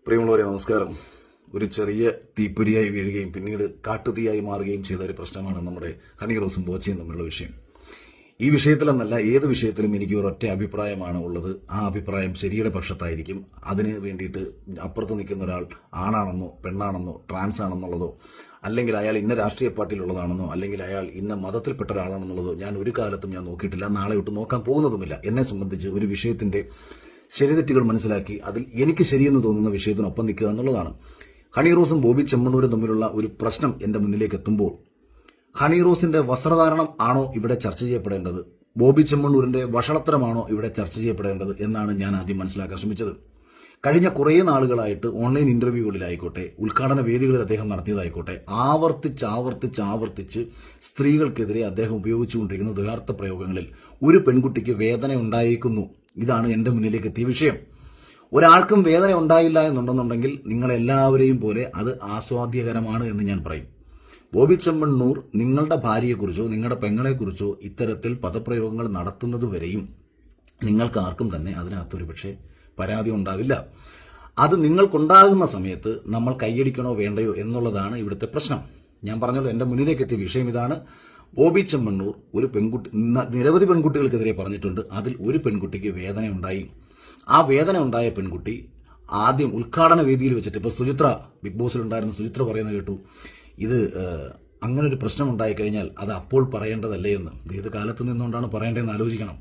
പ്രിയമുള്ളവരെ നമസ്കാരം. ഒരു ചെറിയ തീപ്പൊരിയായി വീഴുകയും പിന്നീട് കാട്ടുതീയായി മാറുകയും ചെയ്ത ഒരു പ്രശ്നമാണ് നമ്മുടെ ഹണി റോസും ബോച്ചയും തമ്മിലുള്ള വിഷയം. ഈ വിഷയത്തിലെന്നല്ല, ഏത് വിഷയത്തിലും എനിക്ക് ഒരൊറ്റ അഭിപ്രായമാണ് ഉള്ളത്. ആ അഭിപ്രായം ശരിയുടെ പക്ഷത്തായിരിക്കും. അതിന് വേണ്ടിയിട്ട് അപ്പുറത്ത് നിൽക്കുന്ന ഒരാൾ ആണാണെന്നോ പെണ്ണാണെന്നോ ട്രാൻസ് ആണെന്നുള്ളതോ, അല്ലെങ്കിൽ അയാൾ ഇന്ന രാഷ്ട്രീയ പാർട്ടിയിലുള്ളതാണെന്നോ, അല്ലെങ്കിൽ അയാൾ ഇന്ന മതത്തിൽപ്പെട്ട ഒരാളാണെന്നുള്ളതോ ഞാൻ ഒരു കാലത്തും നോക്കിയിട്ടില്ല, നാളെ തൊട്ട് നോക്കാൻ പോകുന്നതുമില്ല. എന്നെ സംബന്ധിച്ച് ഒരു വിഷയത്തിന്റെ ശരിതെറ്റുകൾ മനസ്സിലാക്കി അതിൽ എനിക്ക് ശരിയെന്ന് തോന്നുന്ന വിഷയത്തിനൊപ്പം നിൽക്കുക എന്നുള്ളതാണ്. ഹണി റോസും ബോബി ചെമ്മണ്ണൂരും തമ്മിലുള്ള ഒരു പ്രശ്നം എന്റെ മുന്നിലേക്ക് എത്തുമ്പോൾ ഹണി റോസിന്റെ വസ്ത്രധാരണം ആണോ ഇവിടെ ചർച്ച ചെയ്യപ്പെടേണ്ടത്, ബോബി ചെമ്മണ്ണൂരിന്റെ വഷളത്തരമാണോ ഇവിടെ ചർച്ച ചെയ്യപ്പെടേണ്ടത് എന്നാണ് ഞാൻ ആദ്യം മനസ്സിലാക്കാൻ ശ്രമിച്ചത്. കഴിഞ്ഞ കുറേ നാളുകളായിട്ട് ഓൺലൈൻ ഇന്റർവ്യൂകളിലായിക്കോട്ടെ, ഉദ്ഘാടന വേദികളിൽ അദ്ദേഹം നടത്തിയതായിക്കോട്ടെ, ആവർത്തിച്ച് സ്ത്രീകൾക്കെതിരെ അദ്ദേഹം ഉപയോഗിച്ചുകൊണ്ടിരിക്കുന്ന ദ്വയാർത്ഥ പ്രയോഗങ്ങളിൽ ഒരു പെൺകുട്ടിക്ക് വേദന ഉണ്ടായേക്കുന്നു. ഇതാണ് എന്റെ മുന്നിലേക്ക് എത്തിയ വിഷയം. ഒരാൾക്കും വേദന ഉണ്ടായില്ല എന്നുണ്ടെന്നുണ്ടെങ്കിൽ നിങ്ങളെല്ലാവരെയും പോലെ അത് ആസ്വാദ്യകരമാണ് എന്ന് ഞാൻ പറയും. ബോബി ചെമ്മണ്ണൂർ നിങ്ങളുടെ ഭാര്യയെക്കുറിച്ചോ നിങ്ങളുടെ പെങ്ങളെക്കുറിച്ചോ ഇത്തരത്തിൽ പദപ്രയോഗങ്ങൾ നടത്തുന്നതുവരെയും നിങ്ങൾക്ക് ആർക്കും തന്നെ അതിനകത്തൊരു പക്ഷേ പരാതി ഉണ്ടാവില്ല. അത് നിങ്ങൾക്കുണ്ടാകുന്ന സമയത്ത് നമ്മൾ കൈയടിക്കണോ വേണ്ടയോ എന്നുള്ളതാണ് ഇവിടുത്തെ പ്രശ്നം. ഞാൻ പറഞ്ഞല്ലോ, എന്റെ മുന്നിലേക്ക് എത്തിയ വിഷയം ഇതാണ്. ബോബി ചെമ്മണ്ണൂർ ഒരു പെൺകുട്ടി, നിരവധി പെൺകുട്ടികൾക്കെതിരെ പറഞ്ഞിട്ടുണ്ട്. അതിൽ ഒരു പെൺകുട്ടിക്ക് വേദന ഉണ്ടായി. ആ വേദന ഉണ്ടായ പെൺകുട്ടി ആദ്യം ഉദ്ഘാടന വേദിയിൽ വെച്ചിട്ട്, ഇപ്പൊ സുചിത്ര ബിഗ് ബോസിൽ ഉണ്ടായിരുന്ന സുചിത്ര പറയുന്നത് കേട്ടു, ഇത് അങ്ങനെ ഒരു പ്രശ്നം ഉണ്ടായിക്കഴിഞ്ഞാൽ അത് അപ്പോൾ പറയേണ്ടതല്ലേ എന്ന്. ഏത് കാലത്ത് നിന്നുകൊണ്ടാണ് പറയേണ്ടതെന്ന് ആലോചിക്കണം.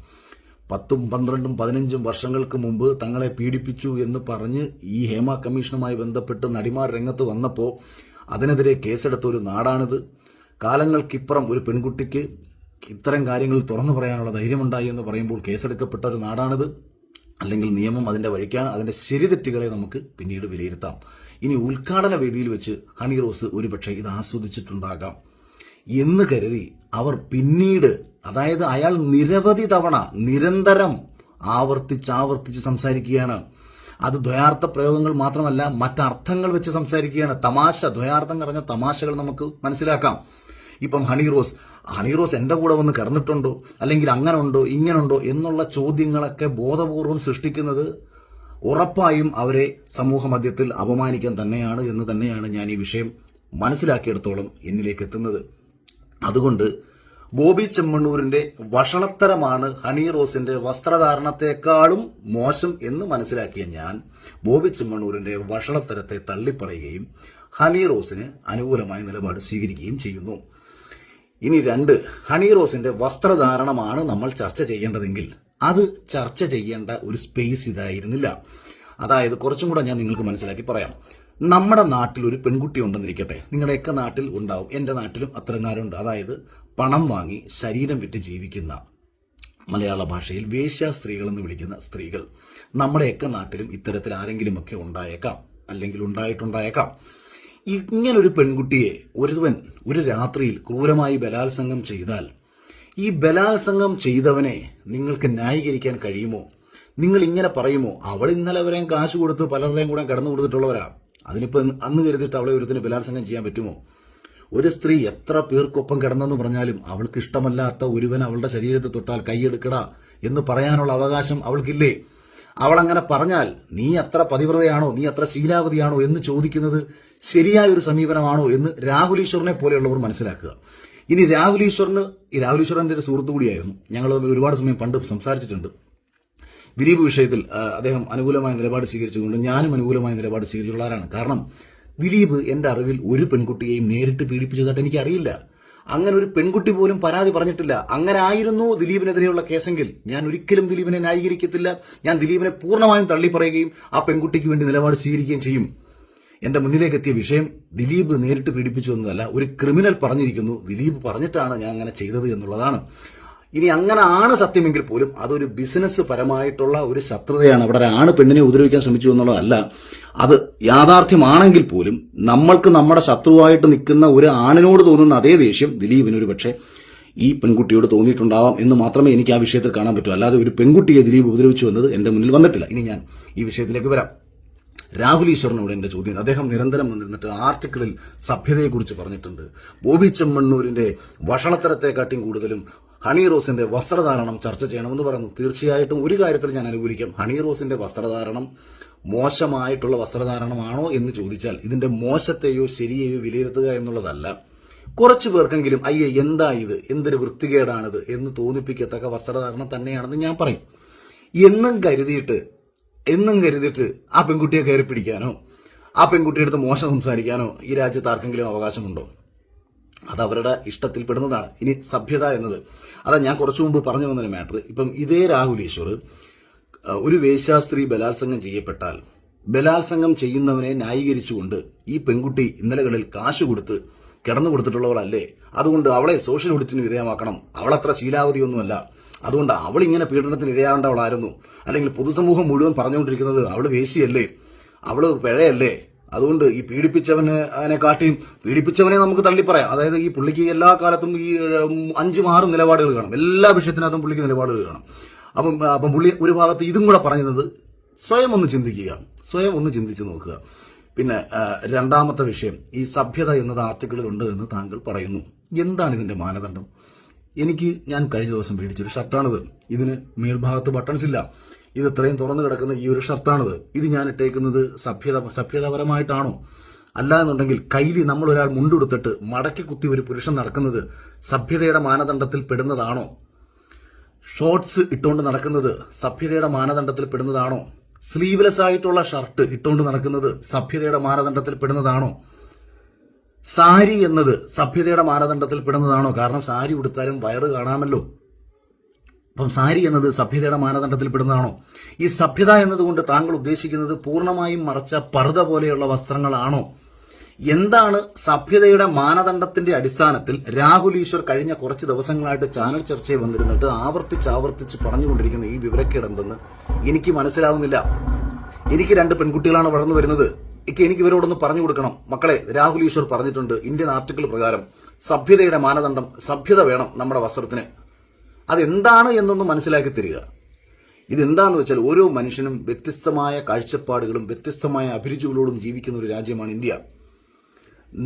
10, 12, 15 വർഷങ്ങൾക്ക് മുമ്പ് തങ്ങളെ പീഡിപ്പിച്ചു എന്ന് പറഞ്ഞ് ഈ ഹേമ കമ്മീഷനുമായി ബന്ധപ്പെട്ട് നടിമാർ രംഗത്ത് വന്നപ്പോൾ അതിനെതിരെ കേസെടുത്ത ഒരു നാടാണിത്. കാലങ്ങൾക്കിപ്പുറം ഒരു പെൺകുട്ടിക്ക് ഇത്തരം കാര്യങ്ങൾ തുറന്നു പറയാനുള്ള ധൈര്യമുണ്ടായി എന്ന് പറയുമ്പോൾ കേസെടുക്കപ്പെട്ട ഒരു നാടാണിത്. അല്ലെങ്കിൽ നിയമം അതിന്റെ വഴിക്കാണ്. അതിന്റെ ശരിതെറ്റുകളെ നമുക്ക് പിന്നീട് വിലയിരുത്താം. ഇനി ഉദ്ഘാടന വേദിയിൽ വെച്ച് ഹണി റോസ് ഒരുപക്ഷെ ഇത് ആസ്വദിച്ചിട്ടുണ്ടാകാം എന്ന് കരുതി അവർ പിന്നീട്, അതായത് അയാൾ നിരവധി തവണ നിരന്തരം ആവർത്തിച്ച് സംസാരിക്കുകയാണ്. അത് ദ്വയാർത്ഥ പ്രയോഗങ്ങൾ മാത്രമല്ല, മറ്റർത്ഥങ്ങൾ വെച്ച് സംസാരിക്കുകയാണ്. തമാശ, ദ്വയാർത്ഥം നിറഞ്ഞ തമാശകൾ നമുക്ക് മനസ്സിലാക്കാം. ഇപ്പം ഹണി റോസ് എന്റെ കൂടെ വന്ന് കിടന്നിട്ടുണ്ടോ, അല്ലെങ്കിൽ അങ്ങനെ ഉണ്ടോ ഇങ്ങനുണ്ടോ എന്നുള്ള ചോദ്യങ്ങളൊക്കെ ബോധപൂർവം സൃഷ്ടിക്കുന്നത് ഉറപ്പായും അവരെ സമൂഹ മധ്യത്തിൽ അപമാനിക്കാൻ തന്നെയാണ് എന്ന് തന്നെയാണ് ഞാൻ ഈ വിഷയം മനസ്സിലാക്കിയെടുത്തോളം എന്നിലേക്ക് എത്തുന്നത്. അതുകൊണ്ട് ബോബി ചെമ്മണ്ണൂരിന്റെ വഷളത്തരമാണ് ഹണി റോസിന്റെ വസ്ത്രധാരണത്തെക്കാളും മോശം എന്ന് മനസ്സിലാക്കിയ ഞാൻ ബോബി ചെമ്മണ്ണൂരിന്റെ വഷളത്തരത്തെ തള്ളിപ്പറയുകയും ഹണി റോസിന് അനുകൂലമായ നിലപാട് സ്വീകരിക്കുകയും ചെയ്യുന്നു. ഇനി 2, ഹണി റോസിന്റെ വസ്ത്രധാരണമാണ് നമ്മൾ ചർച്ച ചെയ്യേണ്ടതെങ്കിൽ അത് ചർച്ച ചെയ്യേണ്ട ഒരു സ്പേസ് ഇതായിരുന്നില്ല. അതായത് കുറച്ചും കൂടെ ഞാൻ നിങ്ങൾക്ക് മനസ്സിലാക്കി പറയാം. നമ്മുടെ നാട്ടിൽ ഒരു പെൺകുട്ടി ഉണ്ടെന്നിരിക്കട്ടെ, നിങ്ങളുടെയൊക്കെ നാട്ടിൽ ഉണ്ടാവും, എന്റെ നാട്ടിലും അത്തരക്കാരുണ്ട്. അതായത് പണം വാങ്ങി ശരീരം വിറ്റ് ജീവിക്കുന്ന, മലയാള ഭാഷയിൽ വേശ്യാ സ്ത്രീകൾ എന്ന് വിളിക്കുന്ന സ്ത്രീകൾ നമ്മുടെയൊക്കെ നാട്ടിലും ഇത്തരത്തിൽ ആരെങ്കിലുമൊക്കെ ഉണ്ടായേക്കാം, അല്ലെങ്കിൽ ഉണ്ടായിട്ടുണ്ടായേക്കാം. ഇങ്ങനൊരു പെൺകുട്ടിയെ ഒരുവൻ ഒരു രാത്രിയിൽ ക്രൂരമായി ബലാത്സംഗം ചെയ്താൽ ഈ ബലാത്സംഗം ചെയ്തവനെ നിങ്ങൾക്ക് ന്യായീകരിക്കാൻ കഴിയുമോ? നിങ്ങൾ ഇങ്ങനെ പറയുമോ, അവൾ ഇന്നലെ വരെയും കാശ് കൊടുത്ത് പലരുടെയും കൂടെ കടന്നു കൊടുത്തിട്ടുള്ളവരാ, അതിനിപ്പോ അന്ന് കരുതിയിട്ട് അവളെ ഒരുത്തിന് ബലാത്സംഗം ചെയ്യാൻ പറ്റുമോ? ഒരു സ്ത്രീ എത്ര പേർക്കൊപ്പം കിടന്നെന്ന് പറഞ്ഞാലും അവൾക്ക് ഇഷ്ടമല്ലാത്ത ഒരുവൻ അവളുടെ ശരീരത്തിൽ തൊട്ടാൽ കൈയെടുക്കടാ എന്ന് പറയാനുള്ള അവകാശം അവൾക്കില്ലേ? അവൾ അങ്ങനെ പറഞ്ഞാൽ നീ അത്ര പതിവ്രതയാണോ, നീ അത്ര ശീലാവതിയാണോ എന്ന് ചോദിക്കുന്നത് ശരിയായ ഒരു സമീപനമാണോ എന്ന് രാഹുൽ ഈശ്വറിനെ പോലെയുള്ളവർ മനസ്സിലാക്കുക. ഇനി രാഹുൽ ഈശ്വറിന്റെ ഒരു സുഹൃത്തു കൂടിയായിരുന്നു. ഞങ്ങൾ ഒരുപാട് സമയം പണ്ട് സംസാരിച്ചിട്ടുണ്ട്. ദിലീപ് വിഷയത്തിൽ അദ്ദേഹം അനുകൂലമായ നിലപാട് സ്വീകരിച്ചുകൊണ്ട് ഞാനും അനുകൂലമായ നിലപാട് സ്വീകരിച്ചുള്ളവരാണ്. കാരണം ദിലീപ് എന്റെ അറിവിൽ ഒരു പെൺകുട്ടിയെയും നേരിട്ട് പീഡിപ്പിച്ചതായിട്ട് എനിക്കറിയില്ല. അങ്ങനെ ഒരു പെൺകുട്ടി പോലും പരാതി പറഞ്ഞിട്ടില്ല. അങ്ങനെ ആയിരുന്നു ദിലീപിനെതിരെയുള്ള കേസെങ്കിൽ ഞാൻ ഒരിക്കലും ദിലീപിനെ ന്യായീകരിക്കത്തില്ല. ഞാൻ ദിലീപിനെ പൂർണ്ണമായും തള്ളിപ്പറയുകയും ആ പെൺകുട്ടിക്ക് വേണ്ടി നിലപാട് സ്വീകരിക്കുകയും ചെയ്യും. എന്റെ മുന്നിലേക്ക് എത്തിയ വിഷയം ദിലീപ് നേരിട്ട് പീഡിപ്പിച്ചു എന്നതല്ല, ഒരു ക്രിമിനൽ പറഞ്ഞിരിക്കുന്നു, ദിലീപ് പറഞ്ഞിട്ടാണ് ഞാൻ അങ്ങനെ ചെയ്തത് എന്നുള്ളതാണ്. ഇനി അങ്ങനെ ആണ് സത്യമെങ്കിൽ പോലും അതൊരു ബിസിനസ് പരമായിട്ടുള്ള ഒരു ശത്രുതയാണ്. അവിടെ ഒരു ആണ് പെണ്ണിനെ ഉപദ്രവിക്കാൻ ശ്രമിച്ചു എന്നുള്ളതല്ല. അത് യാഥാർത്ഥ്യമാണെങ്കിൽ പോലും നമ്മൾക്ക് നമ്മുടെ ശത്രുവായിട്ട് നിൽക്കുന്ന ഒരു ആണിനോട് തോന്നുന്ന അതേ ദേഷ്യം ദിലീപിനൊരു പക്ഷേ ഈ പെൺകുട്ടിയോട് തോന്നിയിട്ടുണ്ടാവാം എന്ന് മാത്രമേ എനിക്ക് ആ വിഷയത്തിൽ കാണാൻ പറ്റൂ. അല്ലാതെ ഒരു പെൺകുട്ടിയെ ദിലീപ് ഉപദ്രവിച്ചു എന്നത് എന്റെ മുന്നിൽ വന്നിട്ടില്ല. ഇനി ഞാൻ ഈ വിഷയത്തിലേക്ക് വരാം. രാഹുൽ ഈശ്വറിനോട് എന്റെ ചോദ്യം, അദ്ദേഹം നിരന്തരം നിന്നിട്ട് ആർട്ടിക്കിളിൽ സഭ്യതയെക്കുറിച്ച് പറഞ്ഞിട്ടുണ്ട്. ബോബി ചെമ്മണ്ണൂരിന്റെ വഷളത്തരത്തെക്കാട്ടിയും കൂടുതലും ഹണി റോസിന്റെ വസ്ത്രധാരണം ചർച്ച ചെയ്യണമെന്ന് പറഞ്ഞു. തീർച്ചയായിട്ടും ഒരു കാര്യത്തിൽ ഞാൻ അനുകൂലിക്കാം. ഹണി റോസിന്റെ വസ്ത്രധാരണം മോശമായിട്ടുള്ള വസ്ത്രധാരണമാണോ എന്ന് ചോദിച്ചാൽ ഇതിന്റെ മോശത്തെയോ ശരിയെയോ വിലയിരുത്തുക എന്നുള്ളതല്ല. കുറച്ചു പേർക്കെങ്കിലും അയ്യേ എന്താ ഇത്, എന്തൊരു വൃത്തികേടാണിത് എന്ന് തോന്നിപ്പിക്കത്തക്ക വസ്ത്രധാരണം തന്നെയാണെന്ന് ഞാൻ പറയും. എന്നും കരുതിയിട്ട് ആ പെൺകുട്ടിയെ കയറി പിടിക്കാനോ ആ പെൺകുട്ടിയുടെ അടുത്ത് മോശം സംസാരിക്കാനോ ഈ രാജ്യത്ത് ആർക്കെങ്കിലും അവകാശമുണ്ടോ? അത് അവരുടെ ഇഷ്ടത്തിൽപ്പെടുന്നതാണ്. ഇനി സഭ്യത എന്നത് അതാ ഞാൻ കുറച്ചു മുമ്പ് പറഞ്ഞു വന്നൊരു മാറ്റർ. ഇപ്പം ഇതേ രാഹുൽ ഈശ്വർ ഒരു വേശ്യാസ്ത്രീ ബലാത്സംഗം ചെയ്യപ്പെട്ടാൽ ബലാത്സംഗം ചെയ്യുന്നവനെ ന്യായീകരിച്ചുകൊണ്ട് ഈ പെൺകുട്ടി ഇന്നലകളിൽ കാശ് കൊടുത്ത് കിടന്നു കൊടുത്തിട്ടുള്ളവളല്ലേ, അതുകൊണ്ട് അവളെ സോഷ്യൽ ഓഡിറ്റിന് വിധേയമാക്കണം, അവളത്ര ശീലാവധിയൊന്നുമല്ല, അതുകൊണ്ട് അവൾ ഇങ്ങനെ പീഡനത്തിന് ഇരയാവേണ്ടവളായിരുന്നു, അല്ലെങ്കിൽ പൊതുസമൂഹം മുഴുവൻ പറഞ്ഞുകൊണ്ടിരിക്കുന്നത് അവള് വേശ്യയല്ലേ, അവള് പിഴയല്ലേ, അതുകൊണ്ട് ഈ പീഡിപ്പിച്ചവനെ നമുക്ക് തള്ളിപ്പറയാം. അതായത് ഈ പുള്ളിക്ക് എല്ലാ കാലത്തും ഈ 5-6 നിലപാടുകൾ കാണും, എല്ലാ വിഷയത്തിനകത്തും പുള്ളിക്ക് നിലപാടുകൾ കാണും. അപ്പം പുള്ളി ഒരു ഭാഗത്ത് ഇതും കൂടെ പറയുന്നത് സ്വയം ഒന്ന് ചിന്തിച്ചു നോക്കുക. പിന്നെ രണ്ടാമത്തെ വിഷയം, ഈ സഭ്യത എന്നത് ആർട്ടിക്കിളിലുണ്ട് എന്ന് താങ്കൾ പറയുന്നു. എന്താണ് ഇതിന്റെ മാനദണ്ഡം? ഞാൻ കഴിഞ്ഞ ദിവസം മേടിച്ചൊരു ഷർട്ടാണിത്. ഇതിന് മേൽഭാഗത്ത് ബട്ടൺസ് ഇല്ല. ഇത് ഇത്രയും തുറന്നു കിടക്കുന്ന ഈ ഒരു ഷർട്ടാണിത്. ഇത് ഞാൻ ഇട്ടേക്കുന്നത് സഭ്യതാപരമായിട്ടാണോ? അല്ല എന്നുണ്ടെങ്കിൽ കയ്യിൽ നമ്മൾ ഒരാൾ മുണ്ടെടുത്തിട്ട് മടക്കി കുത്തി ഒരു പുരുഷൻ നടക്കുന്നത് സഭ്യതയുടെ മാനദണ്ഡത്തിൽ പെടുന്നതാണോ? ഷോർട്സ് ഇട്ടുകൊണ്ട് നടക്കുന്നത് സഭ്യതയുടെ മാനദണ്ഡത്തിൽ പെടുന്നതാണോ? സ്ലീവ്ലെസ് ആയിട്ടുള്ള ഷർട്ട് ഇട്ടുകൊണ്ട് നടക്കുന്നത് സഭ്യതയുടെ മാനദണ്ഡത്തിൽ പെടുന്നതാണോ? സാരി എന്നത് സഭ്യതയുടെ മാനദണ്ഡത്തിൽ പെടുന്നതാണോ? കാരണം സാരി ഉടുത്താലും വയറ് കാണാമല്ലോ. അപ്പം സാരി എന്നത് സഭ്യതയുടെ മാനദണ്ഡത്തിൽ പെടുന്നതാണോ? ഈ സഭ്യത എന്നതുകൊണ്ട് താങ്കൾ ഉദ്ദേശിക്കുന്നത് പൂർണ്ണമായും മറച്ച പർദ്ദ പോലെയുള്ള വസ്ത്രങ്ങളാണോ? എന്താണ് സഭ്യതയുടെ മാനദണ്ഡത്തിന്റെ അടിസ്ഥാനത്തിൽ രാഹുൽ ഈശ്വർ കഴിഞ്ഞ കുറച്ച് ദിവസങ്ങളായിട്ട് ചാനൽ ചർച്ചയിൽ വന്നിരുന്നിട്ട് ആവർത്തിച്ച് പറഞ്ഞുകൊണ്ടിരിക്കുന്ന ഈ വിവരക്കേടെന്തെന്ന് എനിക്ക് മനസ്സിലാവുന്നില്ല. എനിക്ക് 2 പെൺകുട്ടികളാണ് വളർന്നു വരുന്നത്. എനിക്ക് ഇവരോടൊന്ന് പറഞ്ഞു കൊടുക്കണം, മക്കളെ, രാഹുൽ ഈശ്വർ പറഞ്ഞിട്ടുണ്ട് ഇന്ത്യൻ ആർട്ടിക്കിൾ പ്രകാരം സഭ്യതയുടെ മാനദണ്ഡം, സഭ്യത വേണം നമ്മുടെ വസ്ത്രത്തിന്. അതെന്താണ് എന്നൊന്ന് മനസ്സിലാക്കി തരിക. ഇതെന്താന്ന് വെച്ചാൽ ഓരോ മനുഷ്യനും വ്യത്യസ്തമായ കാഴ്ചപ്പാടുകളും വ്യത്യസ്തമായ അഭിരുചികളോടും ജീവിക്കുന്ന ഒരു രാജ്യമാണ് ഇന്ത്യ.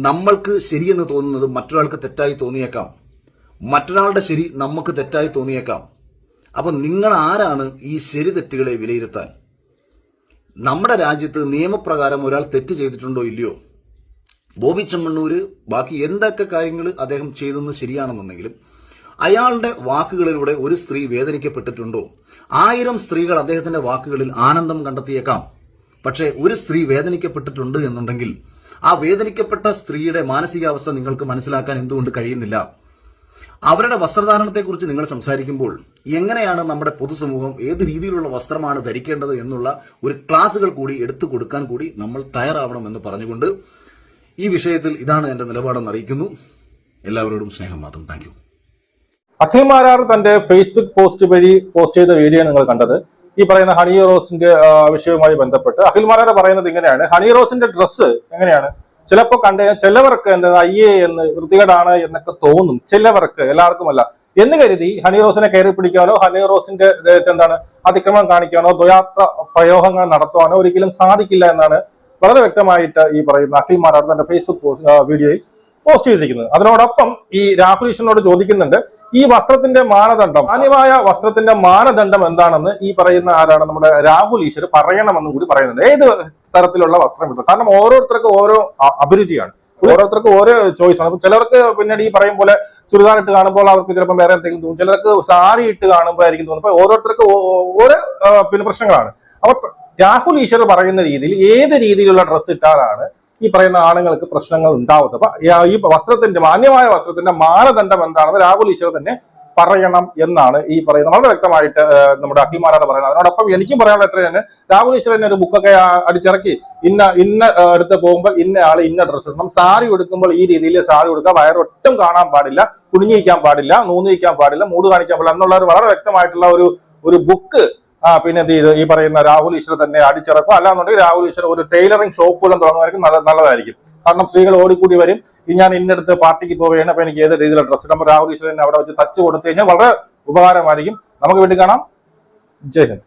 നമ്മൾക്ക് ശരിയെന്ന് തോന്നുന്നത് മറ്റൊരാൾക്ക് തെറ്റായി തോന്നിയേക്കാം, മറ്റൊരാളുടെ ശരി നമുക്ക് തെറ്റായി തോന്നിയേക്കാം. അപ്പൊ നിങ്ങൾ ആരാണ് ഈ ശരി തെറ്റുകളെ വിലയിരുത്താൻ? നമ്മുടെ രാജ്യത്ത് നിയമപ്രകാരം ഒരാൾ തെറ്റ് ചെയ്തിട്ടുണ്ടോ ഇല്ലയോ? ബോബി ചെമ്മണ്ണൂര് ബാക്കി എന്തൊക്കെ കാര്യങ്ങൾ അദ്ദേഹം ചെയ്തെന്ന് ശരിയാണെന്നുണ്ടെങ്കിലും അയാളുടെ വാക്കുകളിലൂടെ ഒരു സ്ത്രീ വേദനിക്കപ്പെട്ടിട്ടുണ്ടോ? 1000 സ്ത്രീകൾ അദ്ദേഹത്തിന്റെ വാക്കുകളിൽ ആനന്ദം കണ്ടെത്തിയേക്കാം. പക്ഷേ ഒരു സ്ത്രീ വേദനിക്കപ്പെട്ടിട്ടുണ്ട് എന്നുണ്ടെങ്കിൽ ആ വേദനിക്കപ്പെട്ട സ്ത്രീയുടെ മാനസികാവസ്ഥ നിങ്ങൾക്ക് മനസ്സിലാക്കാൻ എന്തുകൊണ്ട് കഴിയുന്നില്ല? അവരുടെ വസ്ത്രധാരണത്തെക്കുറിച്ച് നിങ്ങൾ സംസാരിക്കുമ്പോൾ എങ്ങനെയാണ് നമ്മുടെ പൊതുസമൂഹം ഏത് രീതിയിലുള്ള വസ്ത്രമാണ് ധരിക്കേണ്ടത് എന്നുള്ള ഒരു ക്ലാസുകൾ കൂടി എടുത്തു കൊടുക്കാൻ കൂടി നമ്മൾ തയ്യാറാവണമെന്ന് പറഞ്ഞുകൊണ്ട് ഈ വിഷയത്തിൽ ഇതാണ് എന്റെ നിലപാടെന്ന് അറിയിക്കുന്നു. എല്ലാവരോടും സ്നേഹം മാത്രം. Thank you. അഖിൽ മാരാർ തന്റെ ഫേസ്ബുക്ക് പോസ്റ്റ് വഴി പോസ്റ്റ് ചെയ്ത വീഡിയോ നിങ്ങൾ കണ്ടത്. ഈ പറയുന്ന ഹണി റോസിന്റെ വിഷയവുമായി ബന്ധപ്പെട്ട് അഖിൽ മാരാർ പറയുന്നത് ഇങ്ങനെയാണ്: ഹണി റോസിന്റെ ഡ്രസ്സ് എങ്ങനെയാണ് ചിലപ്പോ ചിലവർക്ക് എന്താ അയ്യേ എന്ന് വൃത്തികേടാണ് എന്നൊക്കെ തോന്നും, ചിലവർക്ക്, എല്ലാവർക്കുമല്ല എന്ന് കരുതി ഹണി റോസിനെ കയറി പിടിക്കാനോ ഹണി റോസിന്റെ എന്താണ് അതിക്രമം കാണിക്കാനോ ദ്വയാത്ര പ്രയോഗങ്ങൾ നടത്തുവാനോ ഒരിക്കലും സാധിക്കില്ല എന്നാണ് വളരെ വ്യക്തമായിട്ട് ഈ പറയുന്ന അഖിൽ മാരാർ തന്റെ ഫേസ്ബുക്ക് വീഡിയോയിൽ പോസ്റ്റ് ചെയ്തിരിക്കുന്നത്. അതിനോടൊപ്പം ഈ രാഹുൽ ഈശ്വറിനോട് ചോദിക്കുന്നുണ്ട്, ഈ വസ്ത്രത്തിന്റെ മാനദണ്ഡം, മാന്യമായ വസ്ത്രത്തിന്റെ മാനദണ്ഡം എന്താണെന്ന് ഈ പറയുന്ന ആരാണ് നമ്മുടെ രാഹുൽ ഈശ്വർ പറയണമെന്നും കൂടി പറയുന്നുണ്ട്. ഏത് തരത്തിലുള്ള വസ്ത്രം കിട്ടും? കാരണം ഓരോരുത്തർക്കും ഓരോ അഭിരുചിയാണ്, ഓരോരുത്തർക്കും ഓരോ ചോയ്സ് ആണ്. ചിലർക്ക് പിന്നീട് ഈ പറയും പോലെ ചുരിദാർ ഇട്ട് കാണുമ്പോൾ അവർക്ക് ചിലപ്പോൾ വേറെ എന്തെങ്കിലും തോന്നും, ചിലർക്ക് സാരി ഇട്ട് കാണുമ്പോഴായിരിക്കും തോന്നുന്നത്. അപ്പൊ ഓരോരുത്തർക്ക് ഓരോ പ്രശ്നങ്ങളാണ്. അപ്പൊ രാഹുൽ ഈശ്വർ പറയുന്ന രീതിയിൽ ഏത് രീതിയിലുള്ള ഡ്രസ്സ് ഇട്ടാലാണ് ഈ പറയുന്ന ആണുങ്ങൾക്ക് പ്രശ്നങ്ങൾ ഉണ്ടാവുന്നത്? അപ്പൊ ഈ വസ്ത്രത്തിന്റെ, മാന്യമായ വസ്ത്രത്തിന്റെ മാനദണ്ഡം എന്താണെന്ന് രാഹുൽ ഈശ്വർ തന്നെ പറയണം എന്നാണ് ഈ പറയുന്നത്. വളരെ വ്യക്തമായിട്ട് നമ്മുടെ അഖിൽ മാരാർ പറയുന്നത്. അതിനോടൊപ്പം എനിക്കും പറയാനുള്ള എത്ര തന്നെ രാഹുൽ ഈശ്വർ തന്നെ ഒരു ബുക്കൊക്കെ അടിച്ചിറക്കി ഇന്ന എടുത്ത് പോകുമ്പോൾ ഇന്ന ആള് ഇന്ന ഡ്രസ്സ് ഇടണം, സാരി എടുക്കുമ്പോൾ ഈ രീതിയിൽ സാരി എടുക്കുക, വയറൊട്ടും കാണാൻ പാടില്ല, കുനിഞ്ഞിരിക്കാൻ പാടില്ല, നൂന്നിരിക്കാൻ പാടില്ല, മൂട് കാണിക്കാൻ പാടില്ല എന്നുള്ള ഒരു വളരെ വ്യക്തമായിട്ടുള്ള ഒരു ബുക്ക് പിന്നെ എന്ത് ചെയ്ത് ഈ പറയുന്ന രാഹുൽ ഈശ്വർ തന്നെ അടിച്ചിറക്കും. അല്ലാന്നുണ്ടെങ്കിൽ രാഹുൽ ഈശ്വർ ഒരു ടൈലറിംഗ് ഷോപ്പുകളും തുടങ്ങുന്നതായിരിക്കും നല്ലതായിരിക്കും. കാരണം സ്ത്രീകൾ ഓടിക്കൂടി വരും, ഞാൻ ഇന്നടുത്ത് പാർട്ടിക്ക് പോവുകയാണ്, അപ്പൊ എനിക്ക് ഏത് രീതിയിലുള്ള ഡ്രസ്സ് ഇടുമ്പോൾ രാഹുൽ ഈശ്വരനെ അവിടെ വെച്ച് തച്ച് കൊടുത്തു കഴിഞ്ഞാൽ വളരെ ഉപകാരമായിരിക്കും. നമുക്ക് വേണ്ടി കാണാം. ജയ് ഹിന്ദ്.